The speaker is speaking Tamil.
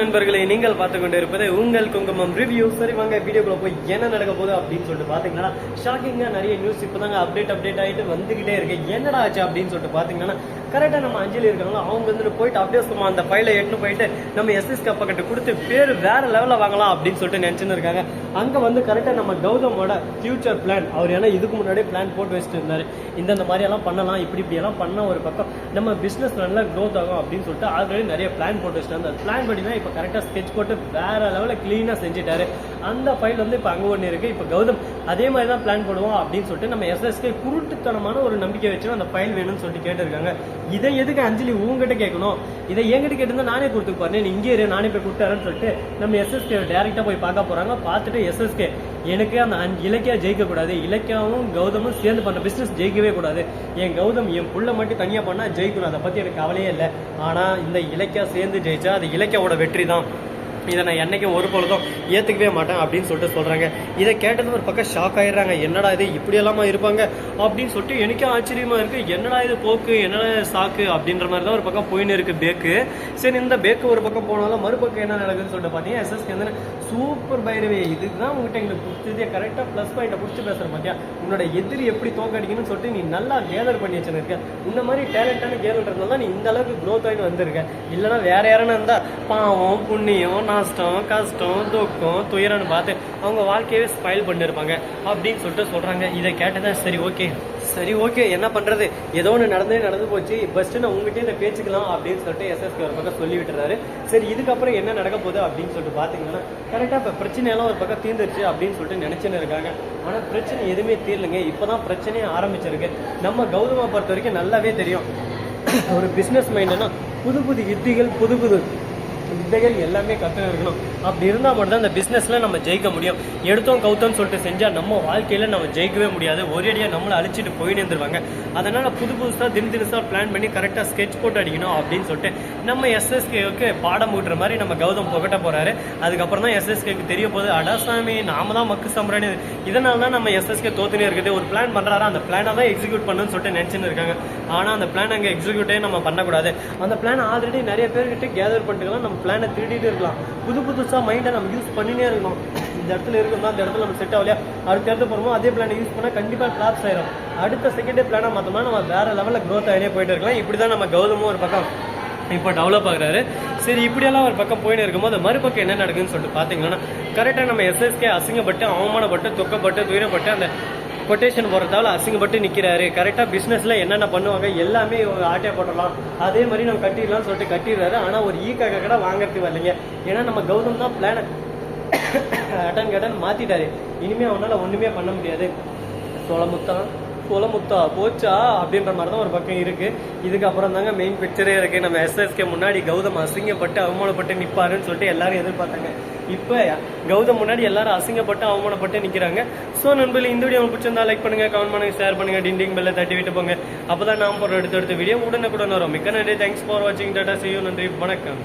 நண்பர்களை நீங்கள் பார்த்து கொண்டு இருப்பது உங்கள் குங்குமம் ரிவ்யூ. சரி வாங்க வீடியோக்குள்ள போய் என்ன நடக்க போகுது அப்படின்னு சொல்லிட்டு பாத்தீங்கன்னா ஷாக்கிங்கா நிறைய நியூஸ் இப்பதாங்க அப்டேட் ஆகிட்டு வந்துகிட்டே இருக்கு. என்னடா ஆச்சு அப்படின்னு சொல்லிட்டு பாத்தீங்கன்னா கரெக்டா நம்ம அஞ்சலி இருக்காங்களோ அவங்க வந்து போயிட்டு அப்படியே சும்மா அந்த ஃபைலை எடுத்து போயிட்டு நம்ம எஸ்எஸ்கே அப்பா கிட்ட கொடுத்து பேர் வேற லெவலில் வாங்கலாம் அப்படின்னு சொல்லிட்டு நினைச்சுன்னு இருக்காங்க. அங்க வந்து கரெக்டா நம்ம கௌதமோட ஃபியூச்சர் பிளான் அவர் ஏன்னா இதுக்கு முன்னாடியே பிளான் போட்டு வச்சுட்டு இருந்தாரு. இந்த மாதிரி எல்லாம் பண்ணலாம், இப்படி எல்லாம் பண்ண ஒரு பக்கம் நம்ம பிசினஸ் நல்லா க்ரோத் ஆகும் அப்படின்னு சொல்லிட்டு ஆல்ரெடி நிறைய பிளான் போட்டு வச்சுட்டு அந்த பிளான் படி தான் இப்போ கரெக்டாக ஸ்கெட்ச் போட்டு வேற லெவலில் கிளீனாக செஞ்சுட்டாரு. அந்த ஃபைல் வந்து இப்போ அங்கே ஒன்று இருக்கு. இப்போ கௌதம் அதே மாதிரி தான் பிளான் போடுவோம் அப்படின்னு சொல்லிட்டு நம்ம எஸ்எஸ்கே குருட்டுத்தனமான ஒரு நம்பிக்கை வச்சு அந்த ஃபைல் வேணும்னு சொல்லிட்டு கேட்டிருக்காங்க. இதை எதுக்கு அஞ்சலி உங்ககிட்ட கேட்கணும், இதை என்கிட்ட கேட்டிருந்தா நானே கொடுத்துக்கு பாருங்க, இங்கே நானே போய் கொடுத்தாருன்னு சொல்லிட்டு நம்ம எஸ்எஸ்கே டேரக்டா போய் பார்க்க போறாங்க. பார்த்துட்டு எஸ்எஸ்கே எனக்கு அந்த இலக்கியா ஜெயிக்க கூடாது, இலக்கியாவும் கௌதமும் சேர்ந்து பண்ண பிசினஸ் ஜெயிக்கவே கூடாது, என் கௌதம் என் புள்ள மட்டும் தனியா பண்ணா ஜெயிக்கணும், அதை பத்தி எனக்கு கவலையே இல்லை. ஆனா இந்த இலக்கியா சேர்ந்து ஜெயிச்சா அது இலக்கியாவோட வெற்றி தான், இதை நான் என்னைக்கும் ஒரு பொழுதும் ஏற்றுக்கவே மாட்டேன் அப்படின்னு சொல்லிட்டு சொல்கிறாங்க. இதை கேட்டது ஒரு பக்கம் ஷாக் ஆகிடுறாங்க. என்னடா இது இப்படி எல்லாமா இருப்பாங்க அப்படின்னு சொல்லிட்டு எனக்கே ஆச்சரியமாக இருக்குது. என்னடா இது போக்கு, என்னடா சாக்கு அப்படின்ற மாதிரி தான் ஒரு பக்கம் போயின்னு இருக்குது பேக்கு. சரி இந்த பேக்கு ஒரு பக்கம் போனாலும் மறுபக்கம் என்ன நடக்குதுன்னு சொல்லிட்டு பார்த்தீங்கன்னா எஸ்எஸ்கே வந்து சூப்பர் பைரவே இதுக்கு தான் உங்கள்கிட்ட எங்களுக்கு பிடிச்சதே, கரெக்டாக ப்ளஸ் பாயிண்ட்டை பிடிச்சி பேசுகிற பார்த்தியா, உன்னோட எதிரி எப்படி தோக்கடிக்கணும்னு சொல்லிட்டு நீ நல்லா கேதர் பண்ணி வச்சுருக்க. இந்த மாதிரி டேலண்டான கேதர்ன்றதுனால தான் நீ இந்த அளவுக்கு க்ரோத் ஆகிட்டு வந்திருக்க. இல்லைனா வேற யாருன்னு இருந்தால் பாவம் புண்ணியம் நஷ்டம் கஷ்டம் துக்கம் துயரம்னு பார்த்து அவங்க வாழ்க்கையவே ஸ்பைல் பண்ணிருப்பாங்க அப்படின்னு சொல்லிட்டு சொல்றாங்க. இதை கேட்டதான் சரி ஓகே என்ன பண்றது, ஏதோ ஒன்று நடந்து போச்சு, ஃபர்ஸ்ட் நான் உங்ககிட்ட இதை பேச்சுக்கலாம் அப்படின்னு சொல்லிட்டு எஸ்எஸ்கே ஒரு பக்கம் சொல்லி விட்டுறாரு. சரி இதுக்கப்புறம் என்ன நடக்க போகுது அப்படின்னு சொல்லிட்டு பாத்தீங்கன்னா கரெக்டா இப்போ பிரச்சனையெல்லாம் ஒரு பக்கம் தீர்ந்துருச்சு அப்படின்னு சொல்லிட்டு நினைச்சுன்னு இருக்காங்க. ஆனா பிரச்சனை எதுவுமே தீரலைங்க. இப்பதான் பிரச்சனையே ஆரம்பிச்சிருக்கு. நம்ம கௌதமை பொறுத்த வரைக்கும் நல்லாவே தெரியும், ஒரு பிசினஸ் மைண்ட்னா புது யுத்திகள் புது வித்தைகள் எல்லாமே கற்றுன்னு இருக்கணும். அப்படி இருந்தால் மட்டும்தான் இந்த பிஸ்னஸில் நம்ம ஜெயிக்க முடியும். எடுத்தோம் கவுத்தோன்னு சொல்லிட்டு செஞ்சால் நம்ம வாழ்க்கையில் நம்ம ஜெயிக்கவே முடியாது. ஒரேடியாக நம்மளை அழிச்சிட்டு போயின்னு இருந்துருவாங்க. அதனால் புதுசாக தினசாக பிளான் பண்ணி கரெக்டாக ஸ்கெட்ச் போட்டு அடிக்கணும் அப்படின்னு சொல்லிட்டு நம்ம எஸ்எஸ்கேவுக்கு பாடம் ஊட்டுற மாதிரி நம்ம கௌதம் புகட்ட போகிறாரு. அதுக்கப்புறம் தான் எஸ்எஸ்கேக்கு தெரிய போகுது, அடாசாமி நாம தான் மக்கு சம்பராணி, இதனால தான் நம்ம எஸ்எஸ்கே தோத்துனே இருக்குது. ஒரு பிளான் பண்ணுறாரா, அந்த பிளானை தான் எக்ஸிக்யூட் பண்ணுன்னு சொல்லிட்டு நினச்சின்னு இருக்காங்க. ஆனால் அந்த பிளான் அங்கே எக்ஸிக்யூட்டே நம்ம பண்ணக்கூடாது. அந்த பிளான் ஆல்ரெடி நிறைய பேர்கிட்ட கேதர் பண்ணிட்டுக்கலாம், நம்ம பிளானை திருடிட்டு இருக்கலாம். புதுசாக மைண்டை நம்ம யூஸ் பண்ணினே இருக்கணும். இந்த இடத்துல இருக்கணும், அந்த இடத்துல நம்ம செட் ஆகலையா, அடுத்த இடத்துல போகிறோமோ அதே பிளானை யூஸ் பண்ணால் கண்டிப்பாக கிளாப்ஸ் ஆயிரும். அடுத்த செகண்டே பிளானாக மாற்றோம்னா நம்ம வேற லெவலில் க்ரோத் ஆகினே போயிட்டு இருக்கலாம். இப்படி தான் நம்ம கௌதமும் ஒரு பக்கம் இப்போ டெவலப் ஆகுறாரு. சரி இப்படியெல்லாம் ஒரு பக்கம் போயின்னு இருக்கும்போது மறுபக்கம் என்ன நடக்குதுன்னு சொல்லிட்டு பார்த்தீங்கன்னா கரெக்டாக நம்ம எஸ்எஸ்கே அசிங்கப்பட்டு அவமானப்பட்டு துக்கப்பட்டு துயரப்பட்டு அந்த கொட்டேஷன் போடுறதால அசிங்கப்பட்டு நிற்கிறாரு. கரெக்டாக பிஸ்னஸில் என்னென்ன பண்ணுவாங்க எல்லாமே ஆட்டையா போட்டலாம், அதே மாதிரி நம்ம கட்டிடலாம்னு சொல்லிட்டு கட்டிடுறாரு. ஆனால் ஒரு ஈக்காக கூட வாங்கறதுக்கு வரலைங்க. ஏன்னா நம்ம கௌதம் தான் பிளானை கடன் மாற்றிட்டாரு. இனிமேல் அவனால் ஒன்றுமே பண்ண முடியாது. சொலமுத்தா போச்சா அப்படின்ற மாதிரி தான் ஒரு பக்கம் இருக்கு. இதுக்கப்புறம் தாங்க மெயின் பிக்சரே இருக்கு. நம்ம எஸ்எஸ்கே முன்னாடி கௌதம் அசிங்கப்பட்டு அவமானப்பட்டு நிற்பாருன்னு சொல்லிட்டு எல்லாரும் எதிர்பார்த்தாங்க. இப்போ கௌதம் முன்னாடி எல்லாரும் அசிங்கப்பட்டு அவமானப்பட்டு நிற்கிறாங்க. ஸோ நண்பர்களே இந்த வீடியோ பிடிச்சிருந்தா லைக் பண்ணுங்க, கமெண்ட் பண்ணுங்க, ஷேர் பண்ணுங்க, டிண்டிங் பெல்ல தட்டி விட்டு போங்க. அப்பதான் நாம் போடுற அடுத்த வீடியோ உடனுக்குடன் வரும். மிக்க நன்றி. தேங்க்ஸ் ஃபார் வாட்சிங். Tata, see you. நன்றி, வணக்கம்.